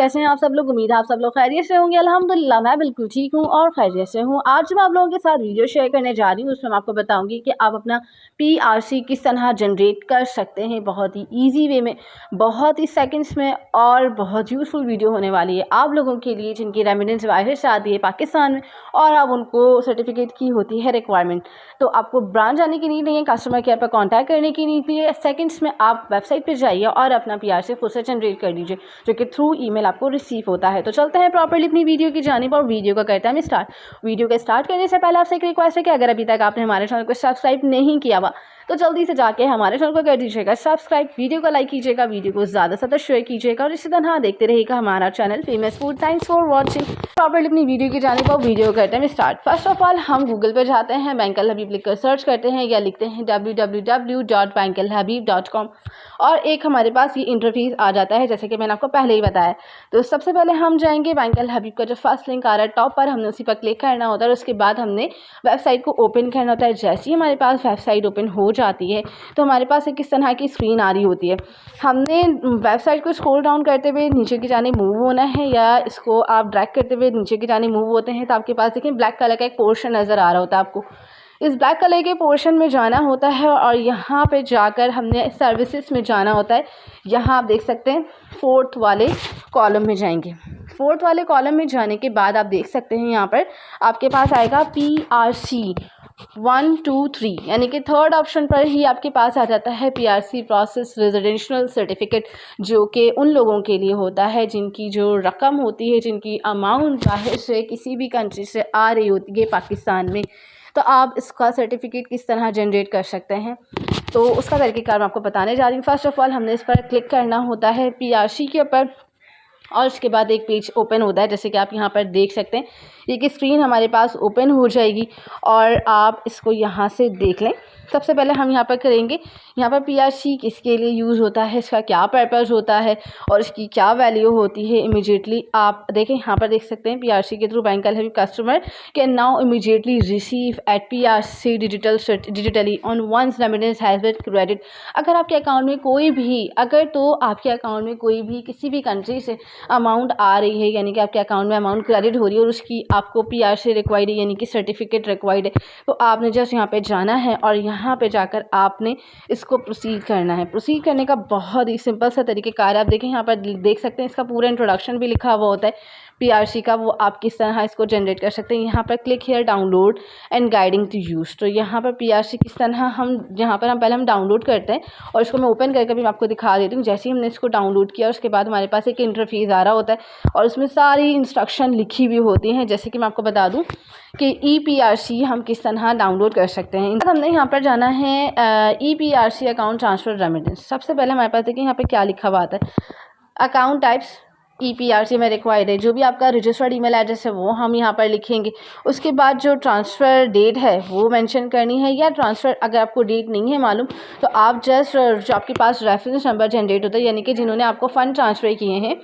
कैसे हैं आप सब लोग। उम्मीद है आप सब लोग खैरियत से होंगे। अल्हम्दुलिल्लाह मैं बिल्कुल ठीक हूँ और खैरियत से हूँ। आज मैं आप लोगों के साथ वीडियो शेयर करने जा रही हूँ। उसमें मैं आपको बताऊंगी कि आप अपना पीआरसी किस तरह जनरेट कर सकते हैं बहुत ही ईजी वे में, बहुत ही सेकंड्स में, और बहुत यूज़फुल वीडियो होने वाली है आप लोगों के लिए जिनकी रेमिडेंस बाहर से आती है पाकिस्तान में और अब उनको सर्टिफिकेट की होती है रिक्वायरमेंट। तो आपको ब्रांच जाने की नीड नहीं है, कस्टमर केयर पर कॉन्टैक्ट करने की नीड नहीं है। सेकंड्स में आप वेबसाइट पर जाइए और अपना पीआरसी खुद से जनरेट कर लीजिए, जो कि थ्रू ईमेल आपको रिसीव होता है। तो चलते हैं प्रॉपर्ली अपनी वीडियो की जानिब और वीडियो को करते हैं हम स्टार्ट। वीडियो को स्टार्ट करने से पहले आपसे एक रिक्वेस्ट है कि अगर अभी तक आपने हमारे चैनल को सब्सक्राइब नहीं किया हुआ तो जल्दी से जाके हमारे चैनल को कर दीजिएगा सब्सक्राइब, वीडियो को लाइक कीजिएगा, वीडियो को ज़्यादा से ज़्यादा शेयर कीजिएगा और इसी तरह देखते रहिएगा हमारा channel famous food. Thanks for watching. Properly अपनी वीडियो की जानिब और वीडियो करते हैं स्टार्ट। फर्स्ट ऑफ ऑल हम गूगल पर जाते हैं, बैंक अल हबीब लिखकर सर्च करते हैं या लिखते हैं www.bankalhabib.com और एक हमारे पास ये इंटरफेस आ जाता है जैसे कि मैंने आपको पहले ही बताया। तो सबसे पहले हम जाएंगे बैंक अल हबीब का जो फर्स्ट लिंक आ रहा है टॉप पर, हमने उसी पर क्लिक करना होता है और उसके बाद हमने वेबसाइट को ओपन करना होता है। जैसे ही हमारे पास वेबसाइट ओपन हो जाती है तो हमारे पास एक इस तरह की स्क्रीन आ रही होती है। हमने वेबसाइट को स्क्रॉल डाउन करते हुए नीचे की जाने मूव होना है या इसको आप ड्रैग करते हुए नीचे की जाने मूव होते हैं तो आपके पास देखिए ब्लैक कलर का एक पोर्शन नज़र आ रहा होता है। आपको इस ब्लैक कलर के पोर्शन में जाना होता है और यहाँ पे जाकर हमने सर्विसेज में जाना होता है। यहाँ आप देख सकते हैं फोर्थ वाले कॉलम में जाएंगे। फोर्थ वाले कॉलम में जाने के बाद आप देख सकते हैं यहाँ पर आपके पास आएगा PRC 1 2 3, यानी कि थर्ड ऑप्शन पर ही आपके पास आ जाता है PRC प्रोसेस रेजिडेंशियल सर्टिफिकेट, जो कि उन लोगों के लिए होता है जिनकी जो रकम होती है, जिनकी अमाउंट बाहर से किसी भी कंट्री से आ रही होती है पाकिस्तान में। तो आप इसका सर्टिफिकेट किस तरह जनरेट कर सकते हैं तो उसका तरीक़ेकार मैं आपको बताने जा रही हूँ। फर्स्ट ऑफ ऑल हमने इस पर क्लिक करना होता है PRC के ऊपर और उसके बाद एक पेज ओपन होता है जैसे कि आप यहाँ पर देख सकते हैं। एक स्क्रीन हमारे पास ओपन हो जाएगी और आप इसको यहाँ से देख लें। सबसे पहले हम यहाँ पर करेंगे, यहाँ पर PRC किसके लिए यूज़ होता है, इसका क्या पर्पज़ होता है और इसकी क्या वैल्यू होती है। इमीडिएटली आप देखें, यहाँ पर देख सकते हैं PRC के through bank Al Habib customer can now immediately receive at PRC digitally on once remittance has been credit. अगर आपके अकाउंट में कोई भी आपके अकाउंट में कोई भी किसी भी कंट्री से अमाउंट आ रही है, यानी कि आपके अकाउंट में अमाउंट क्रेडिट हो रही है और उसकी आपको PRC रिक्वायर्ड है, यानी कि सर्टिफिकेट रिक्वायर्ड है, तो आपने जस्ट यहाँ पे जाना है और यहाँ पे जाकर आपने इसको प्रोसीड करना है। प्रोसीड करने का बहुत ही सिंपल सा तरीक़ेकार आप देखें, यहाँ पर देख सकते हैं इसका पूरा इंट्रोडक्शन भी लिखा हुआ होता है PRC का, वो आप किस तरह इसको जनरेट कर सकते हैं। यहाँ पर click here download and guiding to use. तो यहाँ पर PRC किस तरह हम पहले हम डाउनलोड करते हैं और इसको मैं ओपन करके भी मैं आपको दिखा देती हूँ। जैसे ही हमने इसको डाउनलोड किया उसके बाद हमारे पास एक इंटरफेस आ रहा होता है और उसमें सारी इंस्ट्रक्शन लिखी हुई होती हैं। जैसे कि मैं आपको बता दूँ कि EPRC हम किस तरह डाउनलोड कर सकते हैं। हमने यहाँ पर जाना है EPRC अकाउंट ट्रांसफ़र रेमिटेंस। सबसे पहले हमारे पास देखिए यहाँ पे क्या लिखा हुआ आता है, अकाउंट टाइप्स EPRC में रिक्वायर्ड है। जो भी आपका रजिस्टर्ड ईमेल एड्रेस है वो हम यहाँ पर लिखेंगे। उसके बाद जो ट्रांसफ़र डेट है वो मेंशन करनी है, या ट्रांसफ़र अगर आपको डेट नहीं है मालूम तो आप जस्ट जो आपके पास रेफरेंस नंबर जनरेट होता है, यानी कि जिन्होंने आपको फ़ंड ट्रांसफ़र किए हैं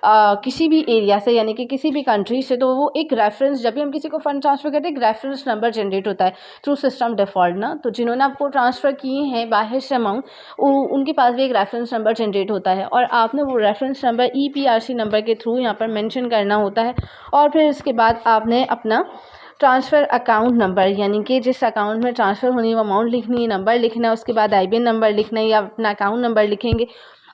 किसी भी एरिया से, यानी कि किसी भी कंट्री से, तो वो एक रेफरेंस, जब भी हम किसी को फ़ंड ट्रांसफ़र करते हैं एक रेफरेंस नंबर जनरेट होता है थ्रू सिस्टम डिफ़ॉल्ट ना। तो जिन्होंने आपको ट्रांसफ़र किए हैं बाहर से अमाउंट, उनके पास भी एक रेफरेंस नंबर जनरेट होता है और आपने वो रेफरेंस नंबर EPRC नंबर के थ्रू यहाँ पर मेंशन करना होता है। और फिर उसके बाद आपने अपना ट्रांसफ़र अकाउंट नंबर, यानी कि जिस अकाउंट में ट्रांसफ़र होनी है वो अमाउंट लिखनी है, नंबर लिखना है, उसके बाद IBAN नंबर लिखना है या अपना अकाउंट नंबर लिखेंगे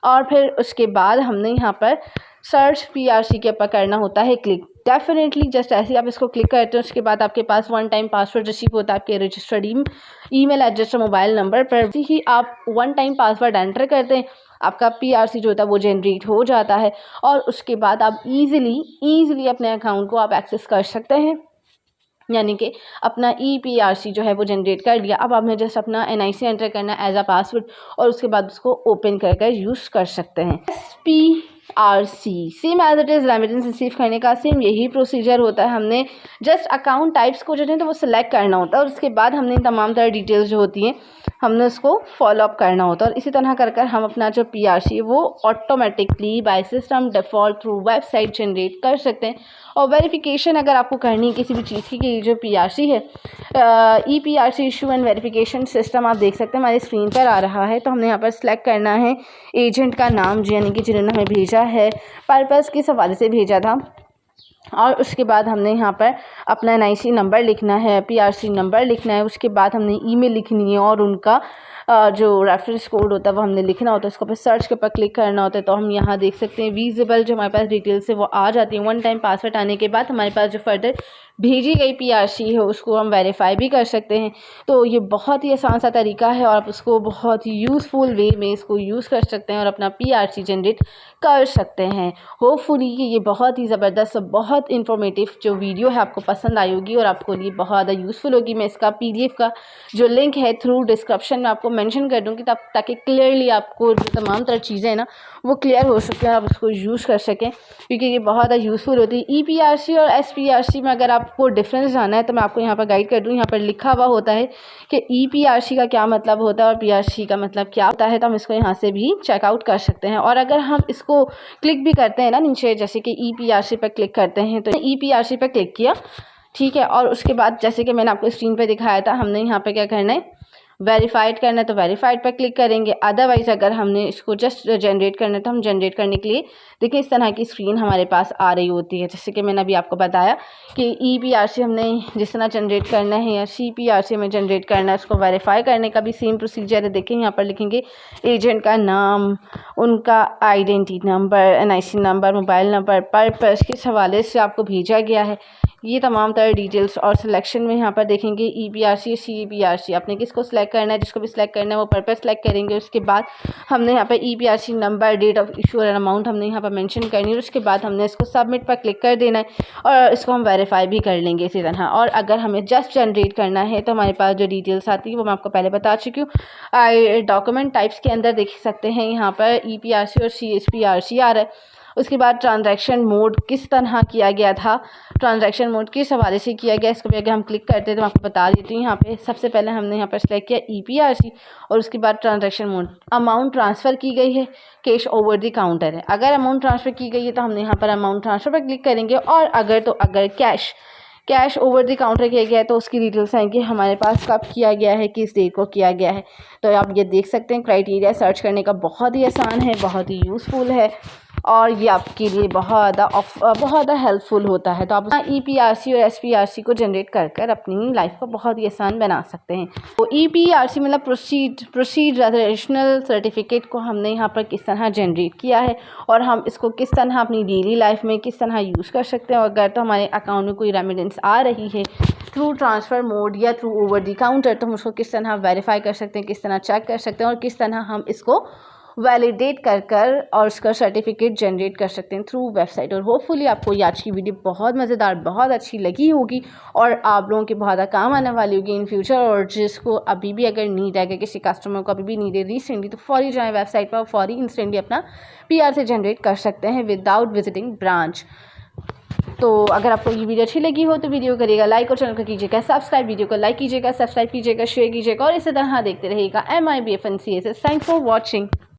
और फिर उसके बाद हमने यहाँ पर सर्च PRC के ऊपर करना होता है क्लिक। डेफिनेटली जस्ट ऐसे ही आप इसको क्लिक करते हैं उसके बाद आपके पास 1 टाइम पासवर्ड रिसीव होता है आपके रजिस्टर्ड ईमेल एड्रेस और मोबाइल नंबर पर। ही आप 1 टाइम पासवर्ड एंटर करते हैं, आपका PRC जो होता है वो जनरेट हो जाता है और उसके बाद आप ईज़िली अपने अकाउंट को आप एक्सेस कर सकते हैं, यानी कि अपना EPRC जो है वो जनरेट कर लिया। अब आपने जस्ट अपना NIC एंटर करना है एज अ पासवर्ड और उसके बाद उसको ओपन कर यूज़ कर सकते हैं। PRC same as it is remittance receive करने का सेम यही प्रोसीजर होता है। हमने जस्ट अकाउंट टाइप्स को जो है तो वो सिलेक्ट करना होता है और उसके बाद हमने तमाम तरह डिटेल्स जो होती हैं हमने उसको फॉलो अप करना होता है और इसी तरह कर हम अपना जो PRC है वो automatically by system default through website generate कर सकते हैं और वेरिफिकेशन अगर आपको करनी है किसी भी चीज़ की जो PRC है, EPRC issue and verification system आप देख सकते हैं हमारी स्क्रीन पर आ रहा है। तो हमने यहाँ पर सिलेक्ट करना है एजेंट का नाम यानी कि जिन्होंने हमें भेजा है, पर्पज़ किस हवाले से भेजा था, और उसके बाद हमने यहाँ पर अपना NIC नंबर लिखना है, PRC नंबर लिखना है, उसके बाद हमने ईमेल लिखनी है और उनका जो रेफरेंस कोड होता है वो हमने लिखना होता है। उसको पर सर्च के ऊपर क्लिक करना होता है। तो हम यहाँ देख सकते हैं विजिबल जो हमारे पास डिटेल्स है वो आ जाती है। 1 टाइम पासवर्ड आने के बाद हमारे पास जो फर्दर भेजी गई PRC है उसको हम वेरीफाई भी कर सकते हैं। तो ये बहुत ही आसान सा तरीका है और आप उसको बहुत ही यूज़फुल वे में इसको यूज़ कर सकते हैं और अपना PRC जनरेट कर सकते हैं। होपफुली ये बहुत ही ज़बरदस्त, बहुत इन्फॉर्मेटिव जो वीडियो है आपको पसंद आई होगी और आपको ये बहुत ज़्यादा यूज़फुल होगी। मैं इसका PDF का जो लिंक है थ्रू डिस्क्रिप्शन में आपको मेंशन कर दूँगी ताकि क्लियरली आपको जो तमाम तरह चीज़ें हैं ना वो क्लियर हो सकें और आप उसको यूज़ कर सकें, क्योंकि ये बहुत ज़्यादा यूज़फुल होती है। EPRC और SPRC में अगर आपको डिफरेंस जानना है तो मैं आपको यहाँ पर गाइड कर दूँ। यहाँ पर लिखा हुआ होता है कि EPRC का क्या मतलब होता है और PRC का मतलब क्या होता है, तो हम इसको यहाँ से भी चेकआउट कर सकते हैं। और अगर हम इसको क्लिक भी करते हैं ना नीचे, जैसे कि EPRC पर क्लिक करते हैं तो EPRC पर क्लिक किया, ठीक है, और उसके बाद जैसे कि मैंने आपको स्क्रीन पर दिखाया था हमने यहाँ पर क्या करना है, वेरीफाइड करना है तो वेरीफाइड पर क्लिक करेंगे। अदरवाइज़ अगर हमने इसको जस्ट जनरेट करना है तो हम जनरेट करने के लिए देखिए इस तरह की स्क्रीन हमारे पास आ रही होती है। जैसे कि मैंने अभी आपको बताया कि EPRC हमने जिस तरह जनरेट करना है या CPRC में जनरेट करना है, उसको वेरीफाई करने का भी सेम प्रोसीजर है। देखिए यहाँ पर लिखेंगे एजेंट का नाम, उनका identity number, NIC number, mobile number, purpose किस हवाले से आपको भेजा गया है, ये तमाम तरह डिटेल्स। और सिलेक्शन में यहाँ पर देखेंगे EPRC CPRC आपने किसको सिलेक्ट करना है, जिसको भी सिलेक्ट करना है वो पर्पस सिलेक्ट करेंगे। उसके बाद हमने यहाँ पर EPRC number, date of issue और अमाउंट हमने यहाँ पर मेंशन करनी है। उसके बाद हमने इसको सबमिट पर क्लिक कर देना है और इसको हम वेरीफाई भी कर लेंगे इसी तरह। और अगर हमें जस्ट जनरेट करना है तो हमारे पास जो डिटेल्स आती है वो मैं आपको पहले बता चुकी हूँ। डॉक्यूमेंट टाइप्स के अंदर देख सकते हैं यहाँ पर EPRC और CPRC आ रहा है। उसके बाद ट्रांजैक्शन मोड किस तरह किया गया था, ट्रांजैक्शन मोड किस हवाले से किया गया, इसको भी अगर हम क्लिक करते हैं तो मैं आपको बता देती हूँ। यहाँ पे सबसे पहले हमने यहाँ पर सिलेक्ट किया EPRC और उसके बाद ट्रांजैक्शन मोड, अमाउंट ट्रांसफ़र की गई है, कैश ओवर द काउंटर है। अगर अमाउंट ट्रांसफ़र की गई है तो हमने यहाँ पर अमाउंट ट्रांसफ़र पर क्लिक करेंगे। और अगर कैश ओवर द काउंटर किया गया है तो उसकी डिटेल्स आएंगी हमारे पास, कब किया गया है, किस डेट को किया गया है। तो आप ये देख सकते हैं क्राइटेरिया सर्च करने का बहुत ही आसान है, बहुत ही यूज़फुल है और ये आपके लिए बहुत ज़्यादा हेल्पफुल होता है। तो आप EPRC और SPRC को जनरेट कर अपनी लाइफ को बहुत ही आसान बना सकते हैं। तो EPRC मतलब प्रोसीड रेजरेशनल सर्टिफिकेट को हमने यहाँ पर किस तरह जनरेट किया है और हम इसको किस तरह अपनी डेली लाइफ में किस तरह यूज़ कर सकते हैं। और अगर तो हमारे अकाउंट में कोई रेमिटेंस आ रही है थ्रू ट्रांसफ़र मोड या थ्रू ओवर द काउंटर तो हम उसको किस तरह वेरीफाई कर सकते हैं, किस तरह चेक कर सकते हैं और किस तरह हम इसको वैलिडेट कर और उसका सर्टिफिकेट जनरेट कर सकते हैं थ्रू वेबसाइट। और होपफुली आपको ये आज की वीडियो बहुत मज़ेदार, बहुत अच्छी लगी होगी और आप लोगों के बहुत ज़्यादा काम आने वाली होगी इन फ्यूचर। और जिसको अभी भी अगर नीड है, किसी कस्टमर को अभी भी नीड है रिसेंटली, तो फौरी जाएँ वेबसाइट पर और फौरी इंस्टेंटली अपना PRC जनरेट कर सकते हैं विदाउट विजिटिंग ब्रांच। तो अगर आपको ये वीडियो अच्छी लगी हो तो वीडियो करिएगा लाइक और चैनल को कीजिएगा सब्सक्राइब, वीडियो को लाइक कीजिएगा, सब्सक्राइब कीजिएगा, शेयर कीजिएगा और इसी तरह देखते रहिएगा MIBFNCSS। Thanks for watching.